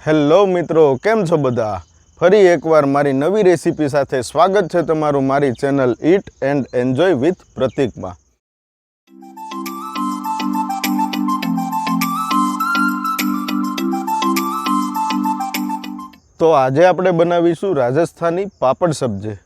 Hello મિત્રો, કેમ છો બધા? ફરી એકવાર મારી નવી રેસીપી સાથે સ્વાગત છે તમારું મારી channel eat and enjoy with પ્રતિકમાં. તો આજે આપણે બનાવીશું રાજસ્થાની પાપડ સબ્જી.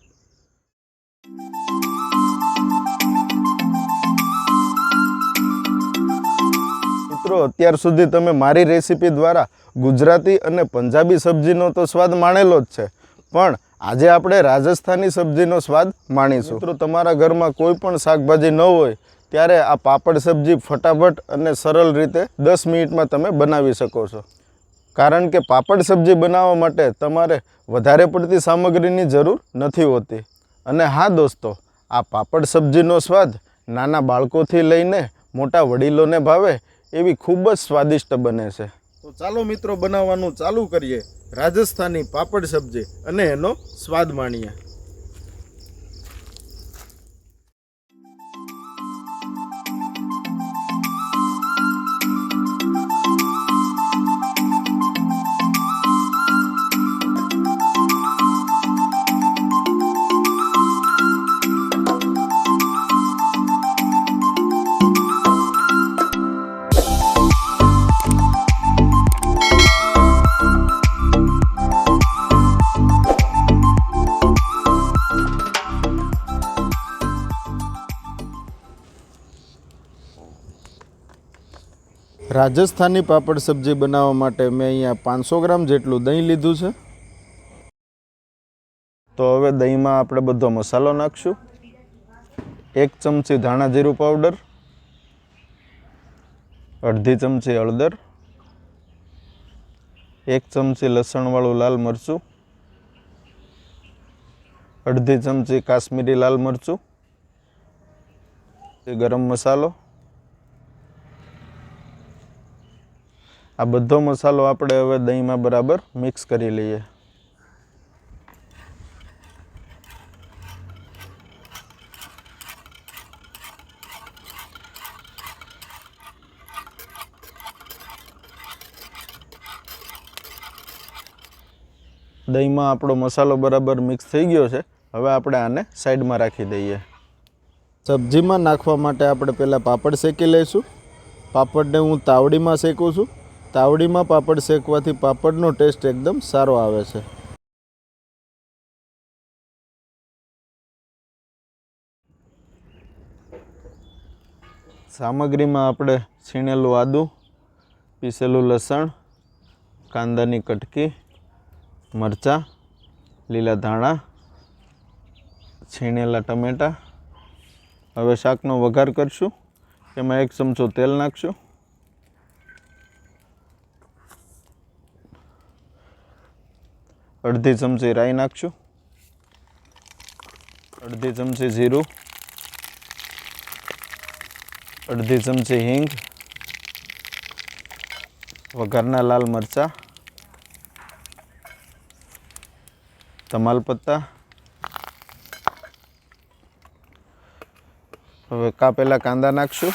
મિત્રો, અત્યાર સુધી તમે મારી રેસીપી દ્વારા ગુજરાતી અને પંજાબી સબ્જીનો તો સ્વાદ માણેલો જ છે, પણ આજે આપણે રાજસ્થાની સબ્જીનો સ્વાદ માણીશું. મિત્રો, તમારા ઘરમાં કોઈ પણ શાકભાજી ન હોય ત્યારે આ પાપડ સબ્જી ફટાફટ અને સરળ રીતે 10 મિનિટમાં તમે બનાવી શકો છો. કારણ કે પાપડ સબ્જી બનાવવા માટે તમારે વધારે પડતી સામગ્રીની જરૂર નથી હોતી. અને હા દોસ્તો, આ પાપડ સબ્જીનો સ્વાદ નાના બાળકોથી લઈને મોટા વડીલોને ભાવે એવી ખૂબ જ સ્વાદિષ્ટ બને છે. તો ચાલો મિત્રો, બનાવવાનું ચાલુ કરીએ રાજસ્થાની પાપડ સબ્જી અને એનો સ્વાદ માણીએ. રાજસ્થાની પાપડ સબ્જી બનાવવા માટે મેં અહીંયા 500 ગ્રામ જેટલું દહીં લીધું છે. તો હવે દહીંમાં આપણે બધો મસાલો નાખશું. 1 ચમચી ધાણા જીરું પાવડર, અડધી ચમચી હળદર, 1 ચમચી લસણવાળું લાલ મરચું, અડધી ચમચી કાશ્મીરી લાલ મરચું, ગરમ મસાલો. આ બધો મસાલો આપણે હવે દહીંમાં બરાબર મિક્સ કરી લઈએ. દહીંમાં આપણો મસાલો બરાબર મિક્સ થઈ ગયો છે. હવે આપણે આને સાઈડમાં રાખી દઈએ. સબ્જીમાં નાખવા માટે આપણે પહેલાં પાપડ શેકી લઈશું. પાપડને હું તાવડીમાં શેકું છું. તાવડીમાં પાપડ શેકવાથી પાપડનો ટેસ્ટ એકદમ સારો આવે છે. સામગ્રીમાં આપણે છીણેલું આદું, પીસેલું લસણ, કાંદાની કટકી, મરચાં, લીલા ધાણા, છીણેલા ટમેટાં. હવે શાકનો વઘાર કરશું. એમાં 1 ચમચો તેલ નાખશું. અડધી ચમચી રાઈ નાખશું. અડધી ચમચી જીરું, અડધી ચમચી હિંગ, વઘારના લાલ મરચાં, તમાલપત્તા. હવે કાપેલા કાંદા નાખશું.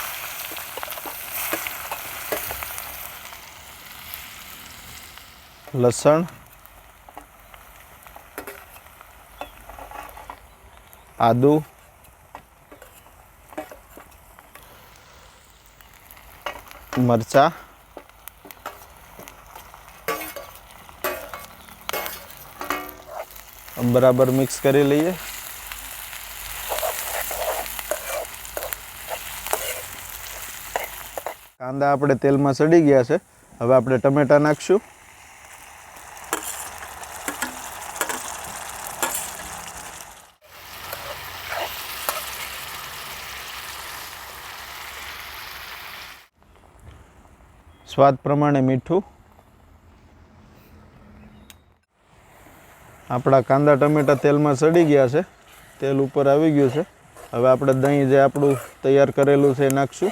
લસણ, આદુ, મરચાં, બરાબર મિક્સ કરી લઈએ. કાંદા આપણે તેલમાં સડી ગયા છે. હવે આપણે ટમેટાં નાખશું. સ્વાદ પ્રમાણે મીઠું. આપણા કાંદા ટમેટાં તેલમાં સડી ગયા છે. તેલ ઉપર આવી ગયું છે. હવે આપણે દહીં જે આપણું તૈયાર કરેલું છે એ નાખશું.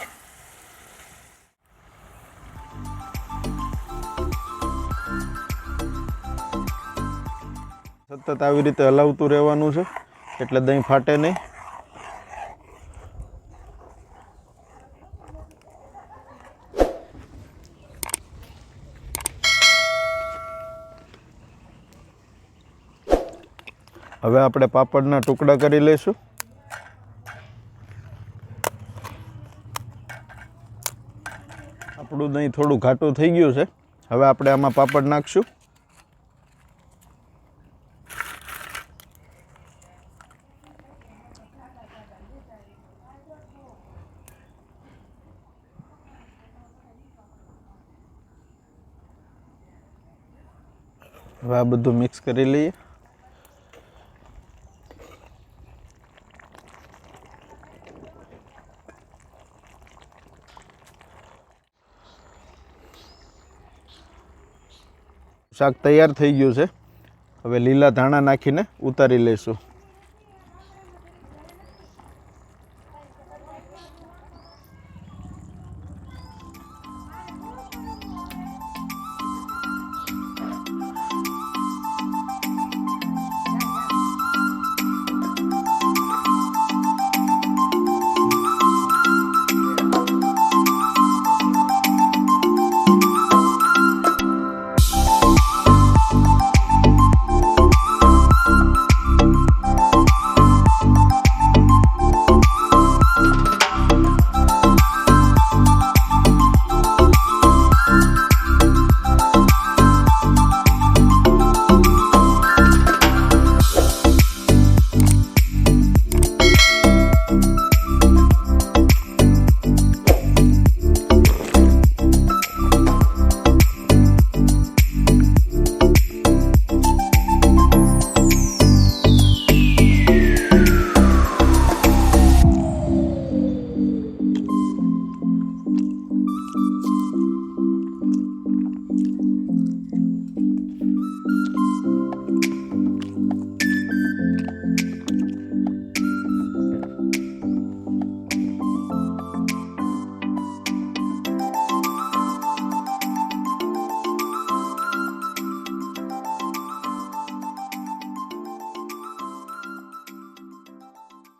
સતત આવી રીતે હલાવતું રહેવાનું છે એટલે દહીં ફાટે નહીં. હવે આપણે પાપડના ટુકડા કરી લઈશું. આપણું દહીં થોડું ઘાટું થઈ ગયું છે. હવે આપણે આમાં પાપડ નાખશું. હવે આ બધું મિક્સ કરી લઈએ. શાક તૈયાર થઈ ગયું છે. હવે લીલા ધાણા નાખીને ઉતારી લઈશું.